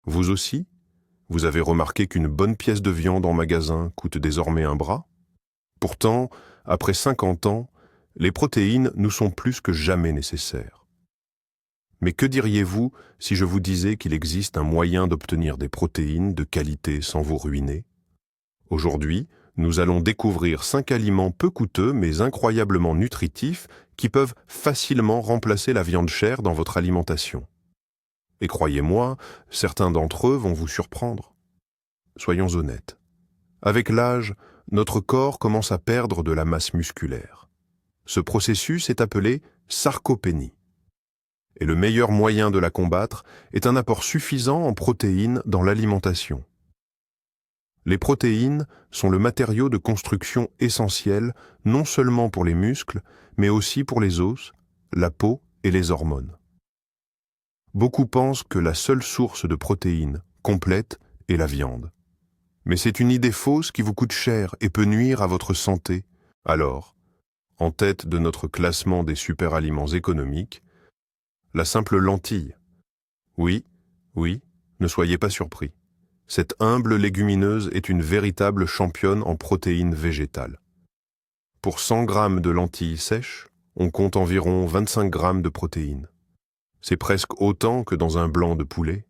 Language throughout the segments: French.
Vous aussi, vous avez remarqué qu'une bonne pièce de viande en magasin coûte désormais un bras? Pourtant, après 50 ans, les protéines nous sont plus que jamais nécessaires. Mais que diriez-vous si je vous disais qu'il existe un moyen d'obtenir des protéines de qualité sans vous ruiner? Aujourd'hui, nous allons découvrir 5 aliments peu coûteux mais incroyablement nutritifs qui peuvent facilement remplacer la viande chère dans votre alimentation. Et croyez-moi, certains d'entre eux vont vous surprendre. Soyons honnêtes. Avec l'âge, notre corps commence à perdre de la masse musculaire. Ce processus est appelé sarcopénie. Et le meilleur moyen de la combattre est un apport suffisant en protéines dans l'alimentation. Les protéines sont le matériau de construction essentiel non seulement pour les muscles, mais aussi pour les os, la peau et les hormones. Beaucoup pensent que la seule source de protéines complète est la viande. Mais c'est une idée fausse qui vous coûte cher et peut nuire à votre santé. Alors, en tête de notre classement des superaliments économiques, la simple lentille. Oui, ne soyez pas surpris. Cette humble légumineuse est une véritable championne en protéines végétales. Pour 100 grammes de lentilles sèches, on compte environ 25 grammes de protéines. C'est presque autant que dans un blanc de poulet.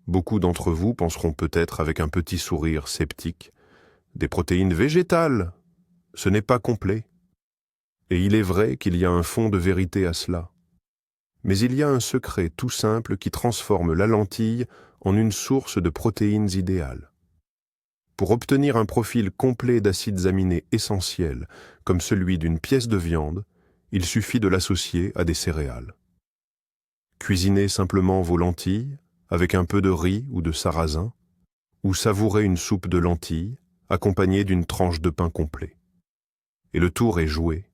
Beaucoup d'entre vous penseront peut-être avec un petit sourire sceptique. Des protéines végétales, ce n'est pas complet. Et il est vrai qu'il y a un fond de vérité à cela. Mais il y a un secret tout simple qui transforme la lentille en une source de protéines idéales. Pour obtenir un profil complet d'acides aminés essentiels, comme celui d'une pièce de viande, il suffit de l'associer à des céréales. Cuisinez simplement vos lentilles avec un peu de riz ou de sarrasin, ou savourez une soupe de lentilles accompagnée d'une tranche de pain complet. Et le tour est joué.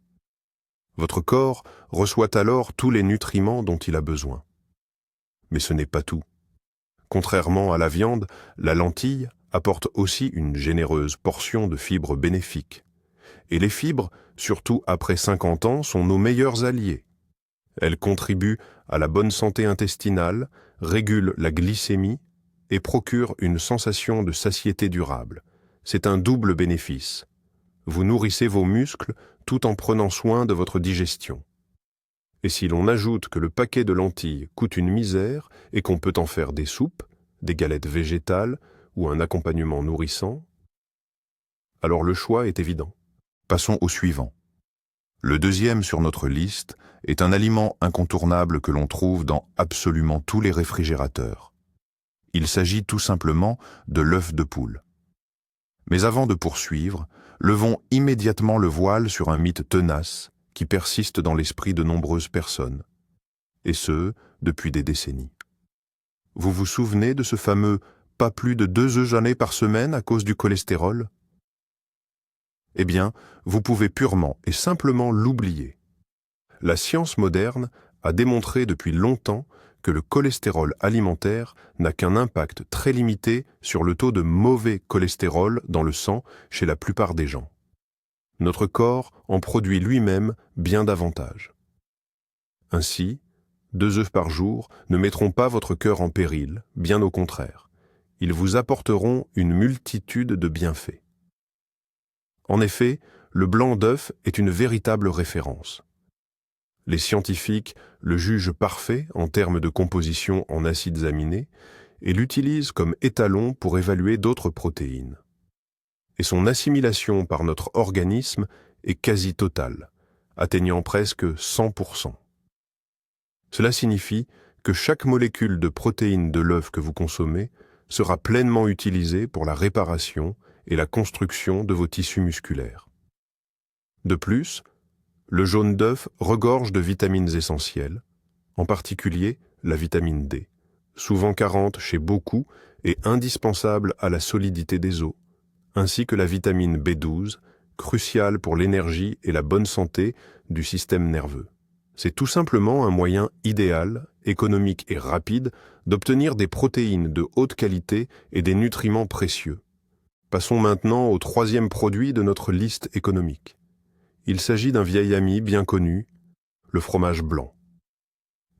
Votre corps reçoit alors tous les nutriments dont il a besoin. Mais ce n'est pas tout. Contrairement à la viande, la lentille apporte aussi une généreuse portion de fibres bénéfiques. Et les fibres, surtout après 50 ans, sont nos meilleurs alliés. Elles contribuent à la bonne santé intestinale, régulent la glycémie et procurent une sensation de satiété durable. C'est un double bénéfice. Vous nourrissez vos muscles tout en prenant soin de votre digestion. Et si l'on ajoute que le paquet de lentilles coûte une misère et qu'on peut en faire des soupes, des galettes végétales ou un accompagnement nourrissant, alors le choix est évident. Passons au suivant. Le deuxième sur notre liste est un aliment incontournable que l'on trouve dans absolument tous les réfrigérateurs. Il s'agit tout simplement de l'œuf de poule. Mais avant de poursuivre, levons immédiatement le voile sur un mythe tenace qui persiste dans l'esprit de nombreuses personnes, et ce, depuis des décennies. Vous vous souvenez de ce fameux « pas plus de 2 œufs janés par semaine à cause du cholestérol » ? Eh bien, vous pouvez purement et simplement l'oublier. La science moderne a démontré depuis longtemps que le cholestérol alimentaire n'a qu'un impact très limité sur le taux de mauvais cholestérol dans le sang chez la plupart des gens. Notre corps en produit lui-même bien davantage. Ainsi, 2 œufs par jour ne mettront pas votre cœur en péril, bien au contraire. Ils vous apporteront une multitude de bienfaits. En effet, le blanc d'œuf est une véritable référence. Les scientifiques le jugent parfait en termes de composition en acides aminés et l'utilisent comme étalon pour évaluer d'autres protéines. Et son assimilation par notre organisme est quasi totale, atteignant presque 100%. Cela signifie que chaque molécule de protéines de l'œuf que vous consommez sera pleinement utilisée pour la réparation et la construction de vos tissus musculaires. De plus, le jaune d'œuf regorge de vitamines essentielles, en particulier la vitamine D, souvent carente chez beaucoup et indispensable à la solidité des os, ainsi que la vitamine B12, cruciale pour l'énergie et la bonne santé du système nerveux. C'est tout simplement un moyen idéal, économique et rapide d'obtenir des protéines de haute qualité et des nutriments précieux. Passons maintenant au troisième produit de notre liste économique. Il s'agit d'un vieil ami bien connu, le fromage blanc.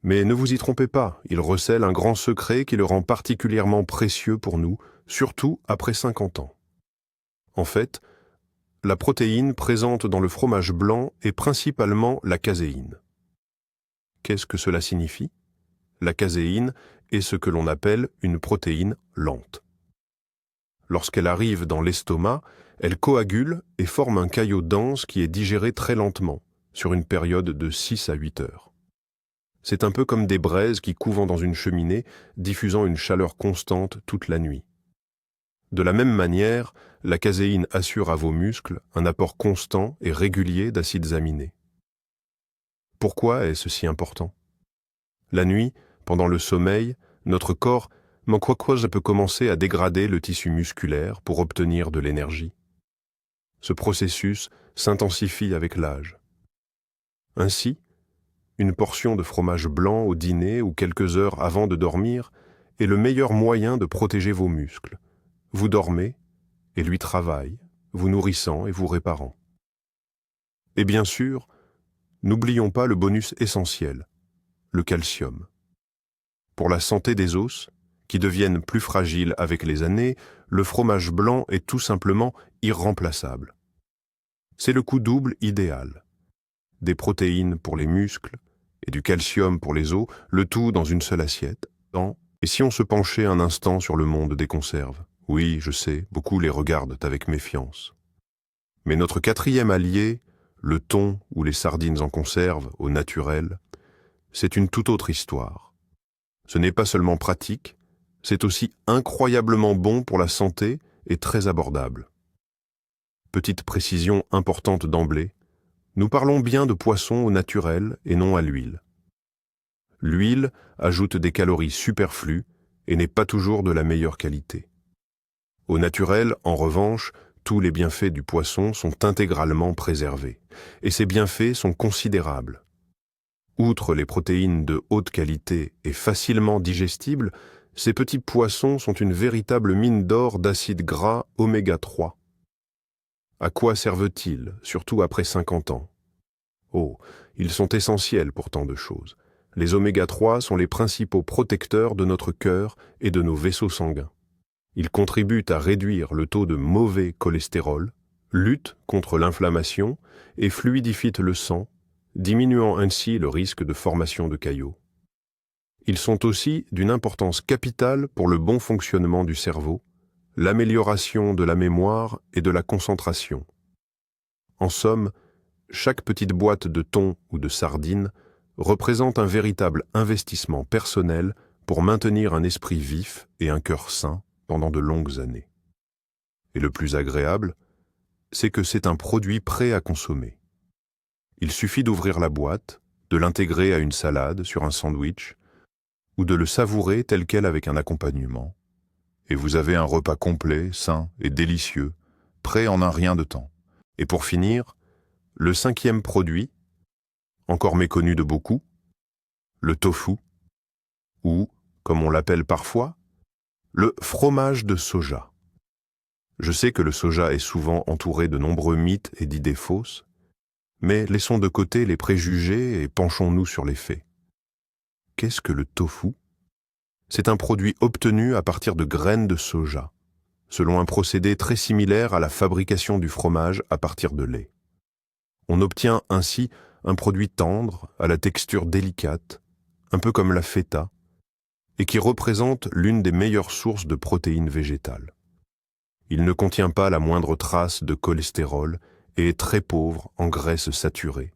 Mais ne vous y trompez pas, il recèle un grand secret qui le rend particulièrement précieux pour nous, surtout après 50 ans. En fait, la protéine présente dans le fromage blanc est principalement la caséine. Qu'est-ce que cela signifie? La caséine est ce que l'on appelle une protéine lente. Lorsqu'elle arrive dans l'estomac, elle coagule et forme un caillot dense qui est digéré très lentement, sur une période de 6 à 8 heures. C'est un peu comme des braises qui couvent dans une cheminée, diffusant une chaleur constante toute la nuit. De la même manière, la caséine assure à vos muscles un apport constant et régulier d'acides aminés. Pourquoi est-ce si important? La nuit, pendant le sommeil, notre corps peut commencer à dégrader le tissu musculaire pour obtenir de l'énergie. Ce processus s'intensifie avec l'âge. Ainsi, une portion de fromage blanc au dîner ou quelques heures avant de dormir est le meilleur moyen de protéger vos muscles. Vous dormez et lui travaille, vous nourrissant et vous réparant. Et bien sûr, n'oublions pas le bonus essentiel, le calcium. Pour la santé des os, qui deviennent plus fragiles avec les années, le fromage blanc est tout simplement irremplaçable. C'est le coup double idéal. Des protéines pour les muscles et du calcium pour les os, le tout dans une seule assiette. Et si on se penchait un instant sur le monde des conserves? Oui, je sais, beaucoup les regardent avec méfiance. Mais notre quatrième allié, le thon ou les sardines en conserve, au naturel, c'est une toute autre histoire. Ce n'est pas seulement pratique, c'est aussi incroyablement bon pour la santé et très abordable. Petite précision importante d'emblée, nous parlons bien de poisson au naturel et non à l'huile. L'huile ajoute des calories superflues et n'est pas toujours de la meilleure qualité. Au naturel, en revanche, tous les bienfaits du poisson sont intégralement préservés, et ces bienfaits sont considérables. Outre les protéines de haute qualité et facilement digestibles, ces petits poissons sont une véritable mine d'or d'acides gras oméga 3. À quoi servent-ils, surtout après 50 ans? Oh, ils sont essentiels pour tant de choses. Les oméga 3 sont les principaux protecteurs de notre cœur et de nos vaisseaux sanguins. Ils contribuent à réduire le taux de mauvais cholestérol, luttent contre l'inflammation et fluidifient le sang, diminuant ainsi le risque de formation de caillots. Ils sont aussi d'une importance capitale pour le bon fonctionnement du cerveau, l'amélioration de la mémoire et de la concentration. En somme, chaque petite boîte de thon ou de sardines représente un véritable investissement personnel pour maintenir un esprit vif et un cœur sain pendant de longues années. Et le plus agréable, c'est que c'est un produit prêt à consommer. Il suffit d'ouvrir la boîte, de l'intégrer à une salade sur un sandwich, ou de le savourer tel quel avec un accompagnement. Et vous avez un repas complet, sain et délicieux, prêt en un rien de temps. Et pour finir, le 5e produit, encore méconnu de beaucoup, le tofu, ou, comme on l'appelle parfois, le fromage de soja. Je sais que le soja est souvent entouré de nombreux mythes et d'idées fausses, mais laissons de côté les préjugés et penchons-nous sur les faits. Qu'est-ce que le tofu? C'est un produit obtenu à partir de graines de soja, selon un procédé très similaire à la fabrication du fromage à partir de lait. On obtient ainsi un produit tendre, à la texture délicate, un peu comme la feta, et qui représente l'une des meilleures sources de protéines végétales. Il ne contient pas la moindre trace de cholestérol et est très pauvre en graisses saturées,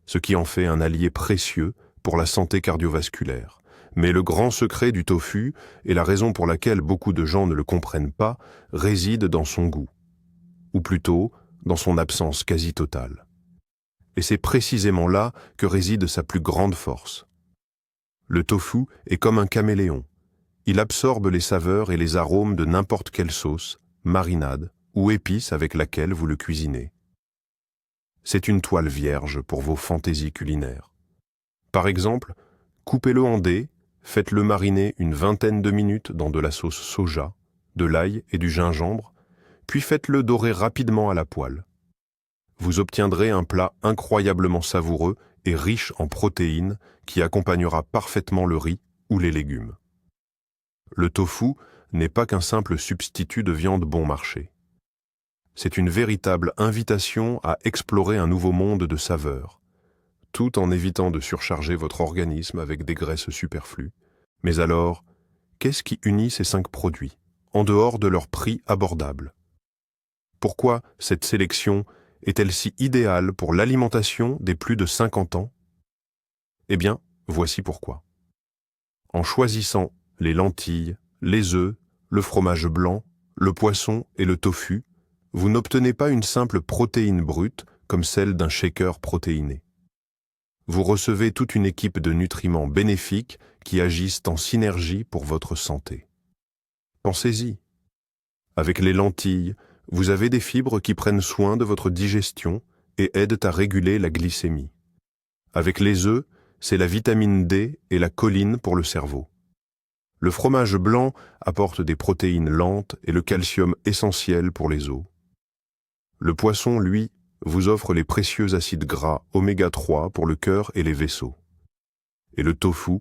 ce qui en fait un allié précieux pour la santé cardiovasculaire. Mais le grand secret du tofu, et la raison pour laquelle beaucoup de gens ne le comprennent pas, réside dans son goût, ou plutôt dans son absence quasi totale. Et c'est précisément là que réside sa plus grande force. Le tofu est comme un caméléon. Il absorbe les saveurs et les arômes de n'importe quelle sauce, marinade ou épice avec laquelle vous le cuisinez. C'est une toile vierge pour vos fantaisies culinaires. Par exemple, coupez-le en dés, faites-le mariner une vingtaine de minutes dans de la sauce soja, de l'ail et du gingembre, puis faites-le dorer rapidement à la poêle. Vous obtiendrez un plat incroyablement savoureux et riche en protéines qui accompagnera parfaitement le riz ou les légumes. Le tofu n'est pas qu'un simple substitut de viande bon marché. C'est une véritable invitation à explorer un nouveau monde de saveurs, tout en évitant de surcharger votre organisme avec des graisses superflues. Mais alors, qu'est-ce qui unit ces 5 produits, en dehors de leur prix abordable? Pourquoi cette sélection est-elle si idéale pour l'alimentation des plus de 50 ans? Eh bien, voici pourquoi. En choisissant les lentilles, les œufs, le fromage blanc, le poisson et le tofu, vous n'obtenez pas une simple protéine brute comme celle d'un shaker protéiné. Vous recevez toute une équipe de nutriments bénéfiques qui agissent en synergie pour votre santé. Pensez-y. Avec les lentilles, vous avez des fibres qui prennent soin de votre digestion et aident à réguler la glycémie. Avec les œufs, c'est la vitamine D et la choline pour le cerveau. Le fromage blanc apporte des protéines lentes et le calcium essentiel pour les os. Le poisson, lui, vous offre les précieux acides gras oméga 3 pour le cœur et les vaisseaux. Et le tofu,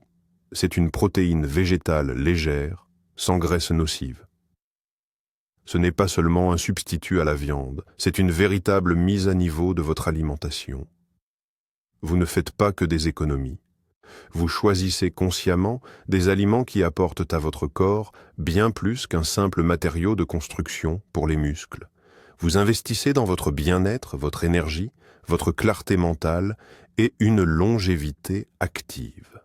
c'est une protéine végétale légère, sans graisse nocive. Ce n'est pas seulement un substitut à la viande, c'est une véritable mise à niveau de votre alimentation. Vous ne faites pas que des économies. Vous choisissez consciemment des aliments qui apportent à votre corps bien plus qu'un simple matériau de construction pour les muscles. Vous investissez dans votre bien-être, votre énergie, votre clarté mentale et une longévité active.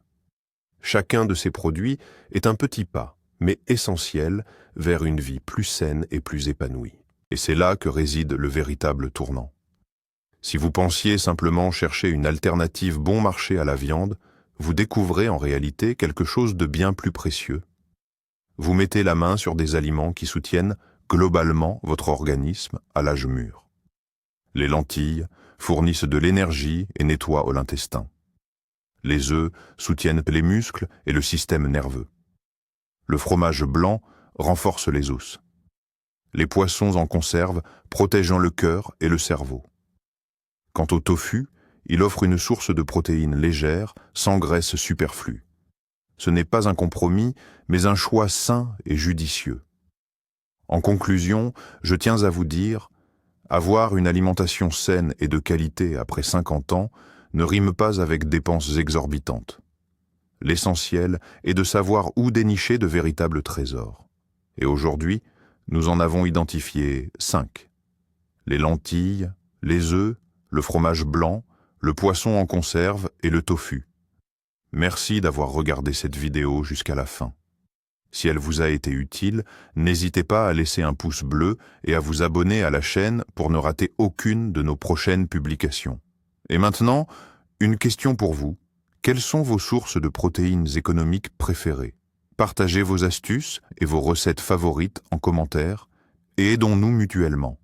Chacun de ces produits est un petit pas, mais essentiel, vers une vie plus saine et plus épanouie. Et c'est là que réside le véritable tournant. Si vous pensiez simplement chercher une alternative bon marché à la viande, vous découvrez en réalité quelque chose de bien plus précieux. Vous mettez la main sur des aliments qui soutiennent globalement votre organisme à l'âge mûr. Les lentilles fournissent de l'énergie et nettoient l'intestin. Les œufs soutiennent les muscles et le système nerveux. Le fromage blanc renforce les os. Les poissons en conserve protégeant le cœur et le cerveau. Quant au tofu, il offre une source de protéines légères, sans graisse superflue. Ce n'est pas un compromis, mais un choix sain et judicieux. En conclusion, je tiens à vous dire, avoir une alimentation saine et de qualité après 50 ans ne rime pas avec dépenses exorbitantes. L'essentiel est de savoir où dénicher de véritables trésors. Et aujourd'hui, nous en avons identifié 5. Les lentilles, les œufs, le fromage blanc, le poisson en conserve et le tofu. Merci d'avoir regardé cette vidéo jusqu'à la fin. Si elle vous a été utile, n'hésitez pas à laisser un pouce bleu et à vous abonner à la chaîne pour ne rater aucune de nos prochaines publications. Et maintenant, une question pour vous. Quelles sont vos sources de protéines économiques préférées? Partagez vos astuces et vos recettes favorites en commentaire et aidons-nous mutuellement.